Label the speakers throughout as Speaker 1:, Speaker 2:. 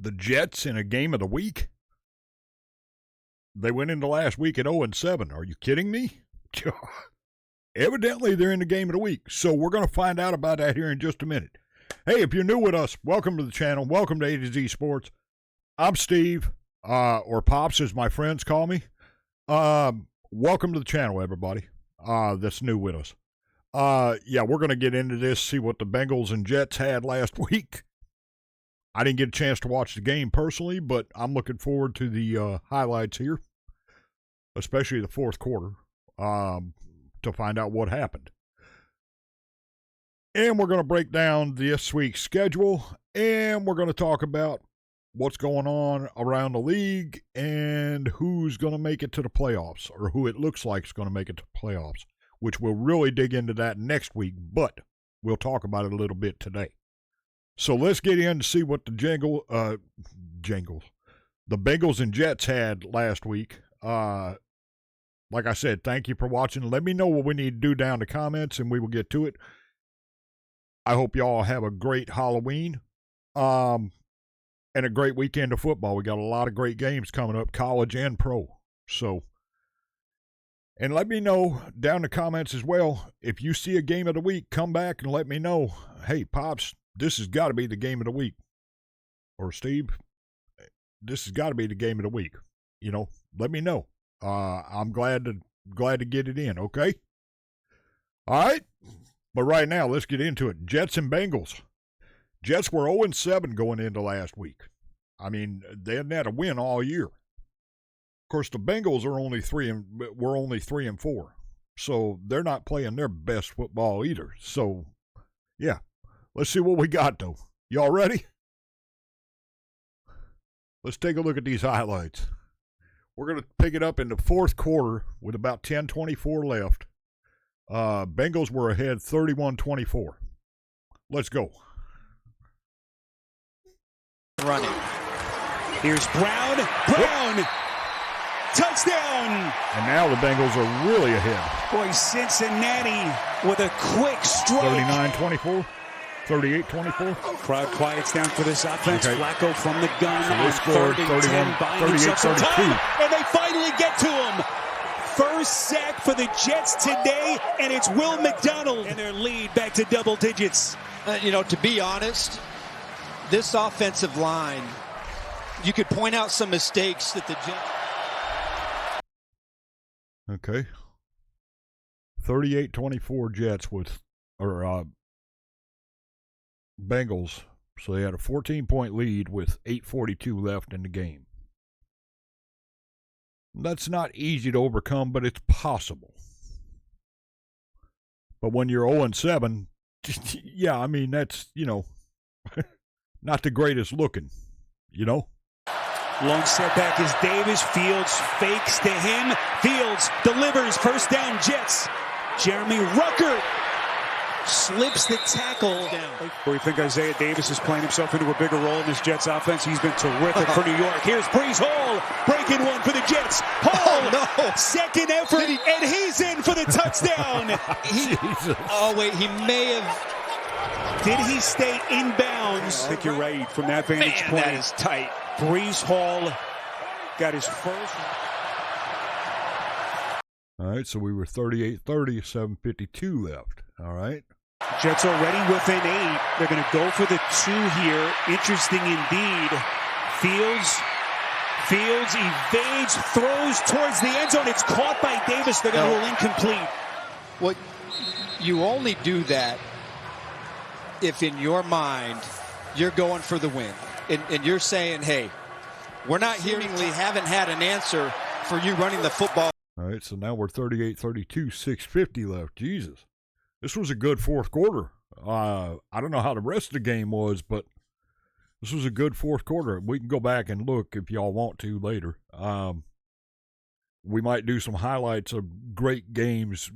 Speaker 1: The Jets in a game of the week? They went into last week at 0-7. Are you kidding me? Evidently, they're in the game of the week. So we're going to find out about that here in just a minute. Hey, if you're new with us, welcome to the channel. Welcome to A to Z Sports. I'm Steve, or Pops as my friends call me. Welcome to the channel, everybody that's new with us. Yeah, we're going to get into this, see what the Bengals and Jets had last week. I didn't get a chance to watch the game personally, but I'm looking forward to the highlights here, especially the fourth quarter, to find out what happened. And we're going to break down this week's schedule, and we're going to talk about what's going on around the league and who's going to make it to the playoffs, or who it looks like is going to make it to the playoffs, which we'll really dig into that next week, but we'll talk about it a little bit today. So let's get in to see what the Bengals and Jets had last week. Like I said, thank you for watching. Let me know what we need to do down in the comments, and we will get to it. I hope y'all have a great Halloween and a great weekend of football. We got a lot of great games coming up, college and pro. So, and let me know down in the comments as well. If you see a game of the week, come back and let me know. Hey, Pops, this has got to be the game of the week. Or Steve, this has got to be the game of the week. You know, let me know. I'm glad to get it in, okay? All right. But right now, let's get into it. Jets and Bengals. Jets were 0-7 going into last week. I mean, they hadn't had a win all year. Of course, the Bengals are only 3-4. So they're not playing their best football either. So, yeah. Let's see what we got, though. Y'all ready? Let's take a look at these highlights. We're going to pick it up in the fourth quarter with about 10:24 left. Bengals were ahead 31-24. Let's go.
Speaker 2: Running. Here's Brown. Brown. Touchdown.
Speaker 1: And now the Bengals are really ahead.
Speaker 2: Boy, Cincinnati with a quick strike.
Speaker 1: 39-24. 38-24.
Speaker 2: Crowd quiets down for this offense. Okay. Flacco from the gun.
Speaker 1: So they scored 38-32.
Speaker 2: And they finally get to him. First sack for the Jets today, and it's Will McDonald. And their lead back to double digits.
Speaker 3: To be honest, this offensive line, you could point out some mistakes that the Jets.
Speaker 1: Okay. 38-24 Jets Bengals. So they had a 14-point lead with 8:42 left in the game. That's not easy to overcome, but it's possible. But when you're 0-7, yeah, I mean, that's, not the greatest looking,
Speaker 2: Long setback is Davis. Fields fakes to him. Fields delivers. First down, Jets. Jeremy Ruckert slips the tackle down. Where you think Isaiah Davis is playing himself into a bigger role in this Jets offense? He's been terrific for New York. Here's Breece Hall breaking one for the Jets. Hall,
Speaker 3: no.
Speaker 2: Second effort, and he's in for the touchdown.
Speaker 3: He may have.
Speaker 2: Did he stay inbounds? I think you're right from that vantage point.
Speaker 3: That is tight.
Speaker 2: Breece Hall got his first.
Speaker 1: All right, so we were 38-30, 7:52 left. All right.
Speaker 2: Jets already within 8. They're going to go for the 2 here. Interesting indeed. Fields evades, throws towards the end zone. It's caught by Davis. They're going to rule incomplete.
Speaker 3: Well, you only do that if in your mind you're going for the win. And you're saying, hey, we're not seemingly haven't had an answer for you running the football.
Speaker 1: All right, so now we're 38-32, 6:50 left. Jesus. This was a good fourth quarter. I don't know how the rest of the game was, but this was a good fourth quarter. We can go back and look if y'all want to later. We might do some highlights of great games,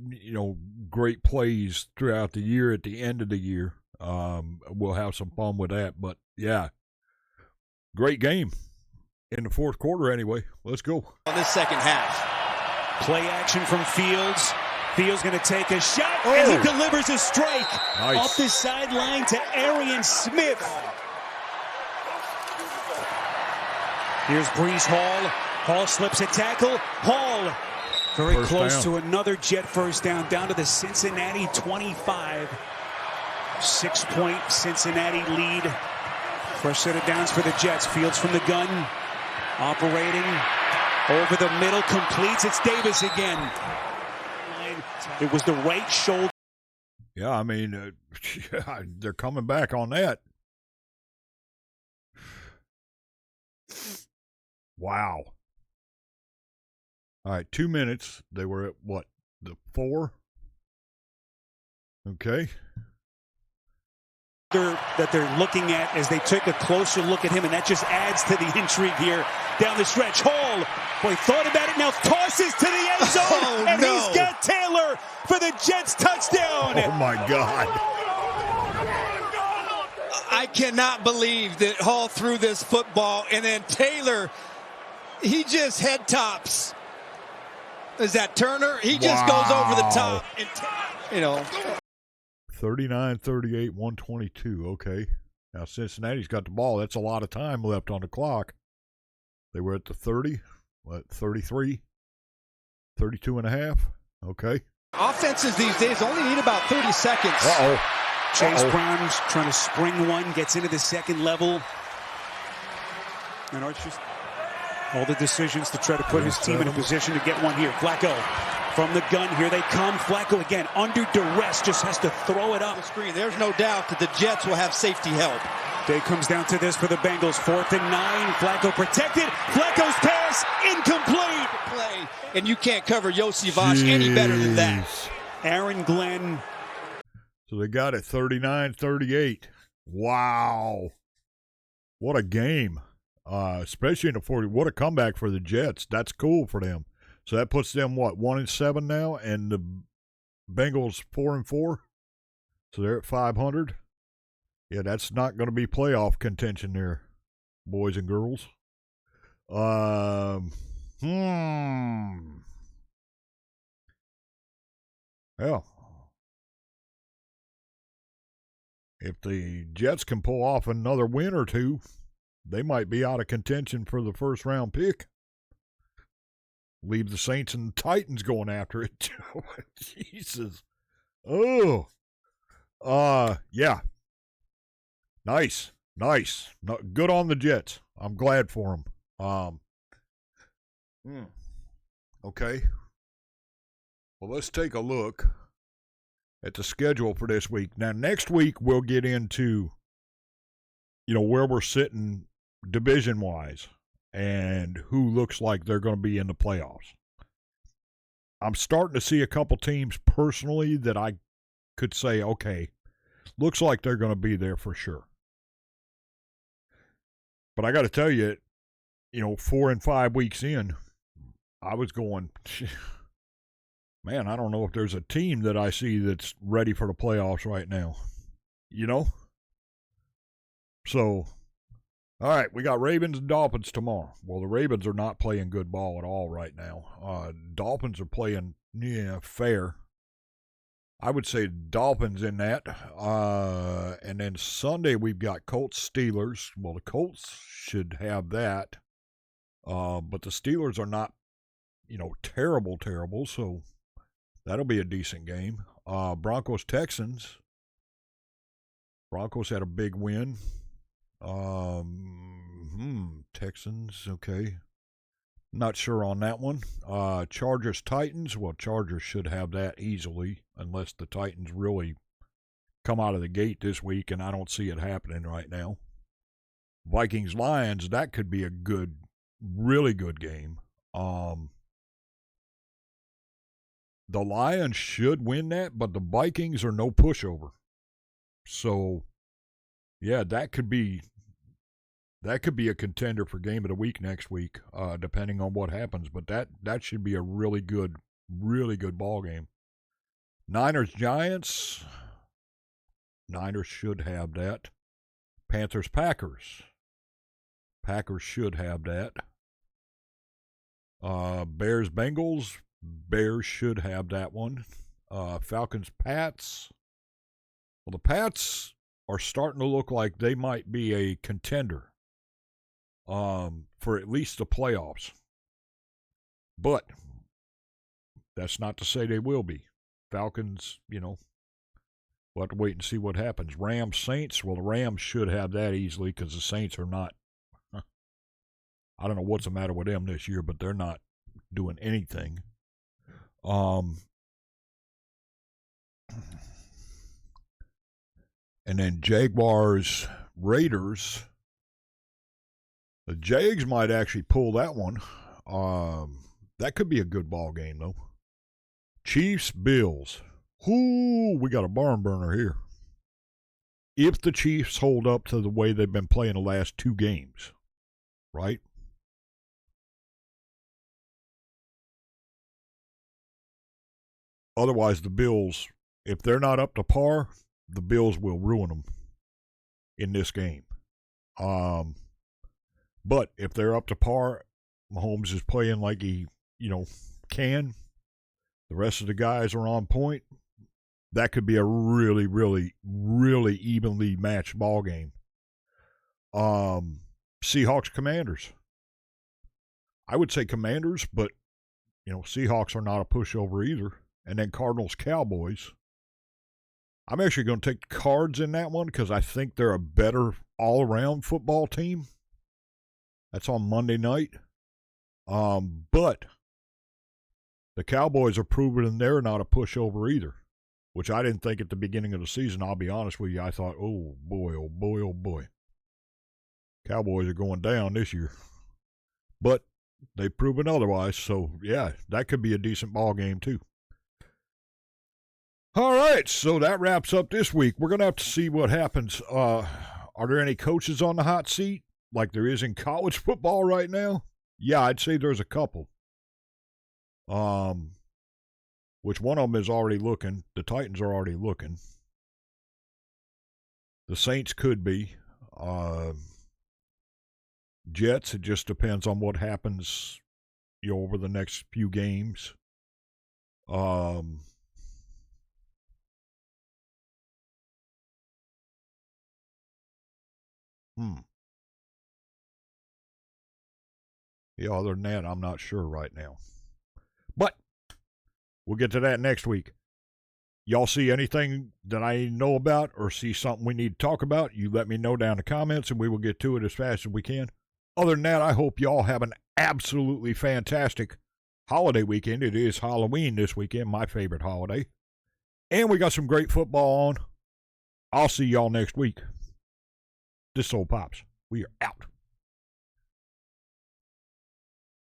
Speaker 1: great plays throughout the year at the end of the year. We'll have some fun with that. But, yeah, great game in the fourth quarter anyway. Let's go.
Speaker 3: On this second half.
Speaker 2: Play action from Fields. Fields going to take a shot, and he delivers a strike.
Speaker 1: Nice.
Speaker 2: Off the sideline to Arian Smith. Here's Brees Hall. Hall slips a tackle. Hall very
Speaker 1: First
Speaker 2: close
Speaker 1: down.
Speaker 2: to another Jet first down to the Cincinnati 25. 6-point Cincinnati lead. First set of downs for the Jets. Fields from the gun. Operating over the middle. Completes. It's Davis again. It was the right shoulder.
Speaker 1: Yeah, I mean, they're coming back on that. Wow. All right, 2 minutes. They were at what? The 4? Okay.
Speaker 2: That they're looking at as they took a closer look at him, and that just adds to the intrigue here down the stretch. Hall, boy, thought about it, now tosses to the end zone, and
Speaker 3: no.
Speaker 2: he's got Taylor for the Jets touchdown.
Speaker 1: Oh, my God.
Speaker 3: I cannot believe that Hall threw this football, and then Taylor, he just head tops. Is that Turner? He just goes over the top. And, you know.
Speaker 1: 39-38, 122. Okay. Now Cincinnati's got the ball. That's a lot of time left on the clock. They were at the 30, 33, 32 and a half. Okay.
Speaker 3: Offenses these days only need about 30 seconds.
Speaker 1: Uh-oh.
Speaker 2: Chase Brown's trying to spring one, gets into the second level. And Arch just all the decisions to try to put his team in a position to get one here. Flacco from the gun. Here they come. Flacco again under duress. Just has to throw it up.
Speaker 3: The screen. There's no doubt that the Jets will have safety help.
Speaker 2: Day comes down to this for the Bengals. 4th and 9. Flacco protected. Flacco's pass incomplete.
Speaker 3: Play. And you can't cover Yossi Vosh any better than that.
Speaker 2: Aaron Glenn.
Speaker 1: So they got it 39-38. Wow. What a game. Especially in the 40. What a comeback for the Jets. That's cool for them. So that puts them, what, 1-7 now? And the Bengals 4-4. So they're at 500. Yeah, that's not going to be playoff contention there, boys and girls. Well, if the Jets can pull off another win or two, they might be out of contention for the first round pick. Leave the Saints and Titans going after it. Jesus. Oh. Yeah. Nice. Good on the Jets. I'm glad for them. Okay. Well, let's take a look at the schedule for this week. Now, next week we'll get into, where we're sitting division-wise and who looks like they're going to be in the playoffs. I'm starting to see a couple teams personally that I could say, okay, looks like they're going to be there for sure. But I got to tell you, 4 and 5 weeks in, I was going, man, I don't know if there's a team that I see that's ready for the playoffs right now. So, all right, we got Ravens and Dolphins tomorrow. Well, the Ravens are not playing good ball at all right now. Dolphins are playing, fair. I would say Dolphins in that. And then Sunday we've got Colts-Steelers. Well, the Colts should have that. But the Steelers are not, terrible. So that'll be a decent game. Broncos-Texans. Broncos had a big win. Texans, okay. Not sure on that one. Chargers-Titans. Well, Chargers should have that easily, unless the Titans really come out of the gate this week, and I don't see it happening right now. Vikings-Lions, that could be a good, really good game. The Lions should win that, but the Vikings are no pushover. So, yeah, that could be a contender for game of the week next week, depending on what happens. But that should be a really good ball game. Niners-Giants. Niners should have that. Panthers-Packers. Packers should have that. Bears-Bengals. Bears should have that one. Falcons-Pats. Well, the Pats are starting to look like they might be a contender. for at least the playoffs. But that's not to say they will be. Falcons, we'll have to wait and see what happens. Rams, Saints, well, the Rams should have that easily because the Saints are not, I don't know what's the matter with them this year, but they're not doing anything. And then Jaguars, Raiders. The Jags might actually pull that one. That could be a good ball game, though. Chiefs, Bills. Ooh, we got a barn burner here. If the Chiefs hold up to the way they've been playing the last 2 games, right? Otherwise, the Bills, if they're not up to par, the Bills will ruin them in this game. But if they're up to par, Mahomes is playing like he, can. The rest of the guys are on point. That could be a really, really, really evenly matched ball game. Seahawks, Commanders. I would say Commanders, but, Seahawks are not a pushover either. And then Cardinals, Cowboys. I'm actually going to take the Cards in that one because I think they're a better all-around football team. That's on Monday night. But the Cowboys are proving they're not a pushover either, which I didn't think at the beginning of the season. I'll be honest with you. I thought, oh, boy, oh, boy, oh, boy. Cowboys are going down this year. But they've proven otherwise. So, yeah, that could be a decent ball game too. All right, so that wraps up this week. We're going to have to see what happens. Are there any coaches on the hot seat like there is in college football right now? Yeah, I'd say there's a couple. Which one of them is already looking. The Titans are already looking. The Saints could be. Jets, it just depends on what happens, over the next few games. Yeah, other than that, I'm not sure right now. But we'll get to that next week. Y'all see anything that I know about or see something we need to talk about, you let me know down in the comments and we will get to it as fast as we can. Other than that, I hope y'all have an absolutely fantastic holiday weekend. It is Halloween this weekend, my favorite holiday. And we got some great football on. I'll see y'all next week. This is Old Pops. We are out.